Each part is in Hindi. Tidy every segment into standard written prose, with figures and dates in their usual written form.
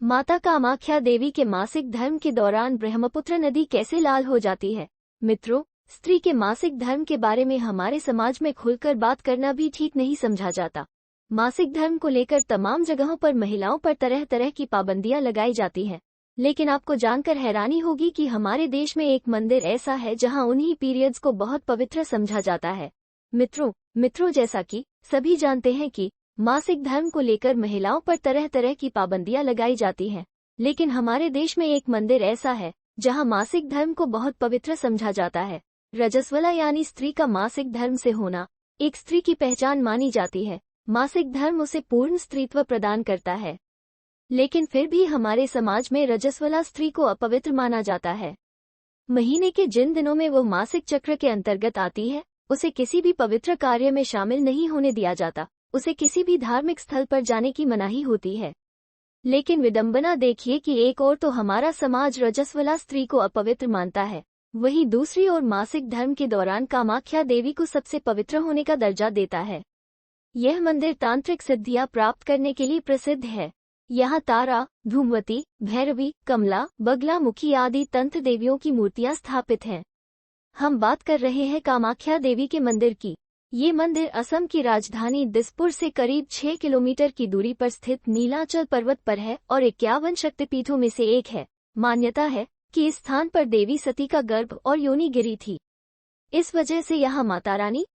माता कामाख्या देवी के मासिक धर्म के दौरान ब्रह्मपुत्र नदी कैसे लाल हो जाती है। मित्रों, स्त्री के मासिक धर्म के बारे में हमारे समाज में खुलकर बात करना भी ठीक नहीं समझा जाता। मासिक धर्म को लेकर तमाम जगहों पर महिलाओं पर तरह तरह की पाबंदियां लगाई जाती हैं, लेकिन आपको जानकर हैरानी होगी कि हमारे देश में एक मंदिर ऐसा है जहां उन्हीं पीरियड्स को बहुत पवित्र समझा जाता है। मित्रों, जैसा कि सभी जानते हैं कि मासिक धर्म को लेकर महिलाओं पर तरह तरह की पाबंदियां लगाई जाती हैं, लेकिन हमारे देश में एक मंदिर ऐसा है जहां मासिक धर्म को बहुत पवित्र समझा जाता है। रजस्वला यानी स्त्री का मासिक धर्म से होना एक स्त्री की पहचान मानी जाती है। मासिक धर्म उसे पूर्ण स्त्रीत्व प्रदान करता है, लेकिन फिर भी हमारे समाज में रजस्वला स्त्री को अपवित्र माना जाता है। महीने के जिन दिनों में वो मासिक चक्र के अंतर्गत आती है, उसे किसी भी पवित्र कार्य में शामिल नहीं होने दिया जाता। उसे किसी भी धार्मिक स्थल पर जाने की मनाही होती है। लेकिन विडंबना देखिए कि एक ओर तो हमारा समाज रजस्वला स्त्री को अपवित्र मानता है, वहीं दूसरी ओर मासिक धर्म के दौरान कामाख्या देवी को सबसे पवित्र होने का दर्जा देता है। यह मंदिर तांत्रिक सिद्धियां प्राप्त करने के लिए प्रसिद्ध है। यहाँ तारा, धूमवती, भैरवी, कमला, बगलामुखी आदि तंत्र देवियों की मूर्तियां स्थापित हैं। हम बात कर रहे हैं कामाख्या देवी के मंदिर की। ये मंदिर असम की राजधानी दिसपुर से करीब 6 किलोमीटर की दूरी पर स्थित नीलाचल पर्वत पर है और 51 शक्तिपीठों में से एक है। मान्यता है कि इस स्थान पर देवी सती का गर्भ और योनि गिरी थी। इस वजह से यहाँ माता रानी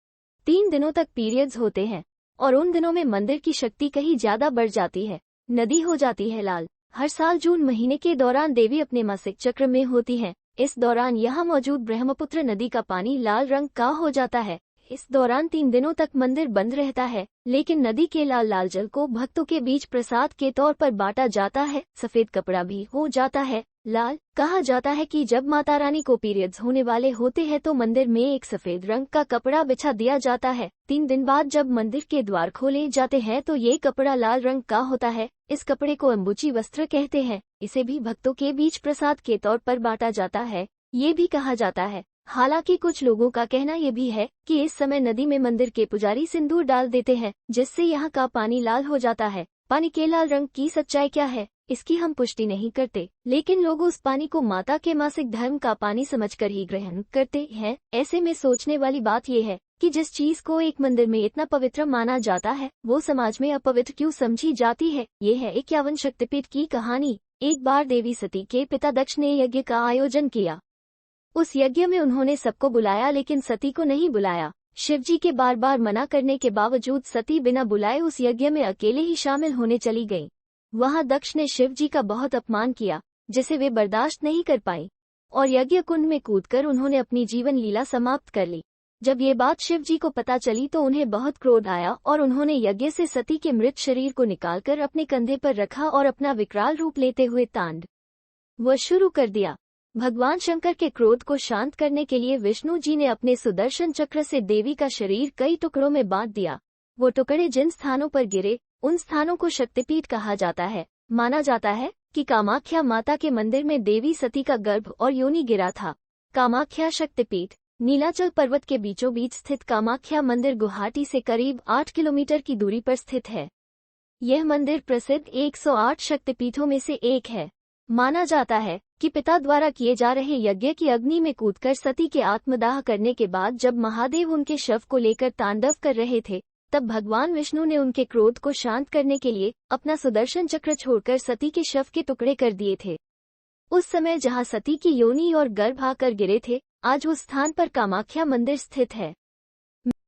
3 दिनों तक पीरियड्स होते हैं और उन दिनों में मंदिर की शक्ति कहीं ज्यादा बढ़ जाती है। नदी हो जाती है लाल। हर साल जून महीने के दौरान देवी अपने मासिक चक्र में होती हैं। इस दौरान यहाँ मौजूद ब्रह्मपुत्र नदी का पानी लाल रंग का हो जाता है। इस दौरान 3 दिनों तक मंदिर बंद रहता है, लेकिन नदी के लाल जल को भक्तों के बीच प्रसाद के तौर पर बांटा जाता है। सफेद कपड़ा भी हो जाता है लाल। कहा जाता है कि जब माता रानी को पीरियड्स होने वाले होते हैं तो मंदिर में एक सफेद रंग का कपड़ा बिछा दिया जाता है। 3 दिन बाद जब मंदिर के द्वार खोले जाते हैं तो ये कपड़ा लाल रंग का होता है। इस कपड़े को अम्बुची वस्त्र कहते हैं। इसे भी भक्तों के बीच प्रसाद के तौर पर बांटा जाता है। ये भी कहा जाता है, हालांकि कुछ लोगों का कहना ये भी है कि इस समय नदी में मंदिर के पुजारी सिंदूर डाल देते हैं, जिससे यहाँ का पानी लाल हो जाता है। पानी के लाल रंग की सच्चाई क्या है, इसकी हम पुष्टि नहीं करते, लेकिन लोग उस पानी को माता के मासिक धर्म का पानी समझकर ही ग्रहण करते हैं। ऐसे में सोचने वाली बात यह है कि जिस चीज को एक मंदिर में इतना पवित्र माना जाता है, वो समाज में अपवित्र क्यों समझी जाती है। ये है 51 शक्तिपीठ की कहानी। एक बार देवी सती के पिता दक्ष ने यज्ञ का आयोजन किया। उस यज्ञ में उन्होंने सबको बुलाया, लेकिन सती को नहीं बुलाया। शिवजी के बार बार मना करने के बावजूद सती बिना बुलाए उस यज्ञ में अकेले ही शामिल होने चली गईं। वहां दक्ष ने शिवजी का बहुत अपमान किया, जिसे वे बर्दाश्त नहीं कर पाई और यज्ञ कुंड में कूदकर उन्होंने अपनी जीवन लीला समाप्त कर ली। जब ये बात शिवजी को पता चली तो उन्हें बहुत क्रोध आया और उन्होंने यज्ञ से सती के मृत शरीर को निकालकर अपने कंधे पर रखा और अपना विकराल रूप लेते हुए तांडव शुरू कर दिया। भगवान शंकर के क्रोध को शांत करने के लिए विष्णु जी ने अपने सुदर्शन चक्र से देवी का शरीर कई टुकड़ों में बांट दिया। वो टुकड़े जिन स्थानों पर गिरे उन स्थानों को शक्तिपीठ कहा जाता है। माना जाता है कि कामाख्या माता के मंदिर में देवी सती का गर्भ और योनि गिरा था। कामाख्या शक्तिपीठ नीलाचल पर्वत के बीचों बीच स्थित कामाख्या मंदिर गुवाहाटी से करीब 8 किलोमीटर की दूरी पर स्थित है। यह मंदिर प्रसिद्ध 108 शक्तिपीठों में से एक है। माना जाता है कि पिता द्वारा किए जा रहे यज्ञ की अग्नि में कूदकर सती के आत्मदाह करने के बाद जब महादेव उनके शव को लेकर तांडव कर रहे थे, तब भगवान विष्णु ने उनके क्रोध को शांत करने के लिए अपना सुदर्शन चक्र छोड़कर सती के शव के टुकड़े कर दिए थे। उस समय जहां सती की योनि और गर्भ आकर गिरे थे, आज उस स्थान पर कामाख्या मंदिर स्थित है।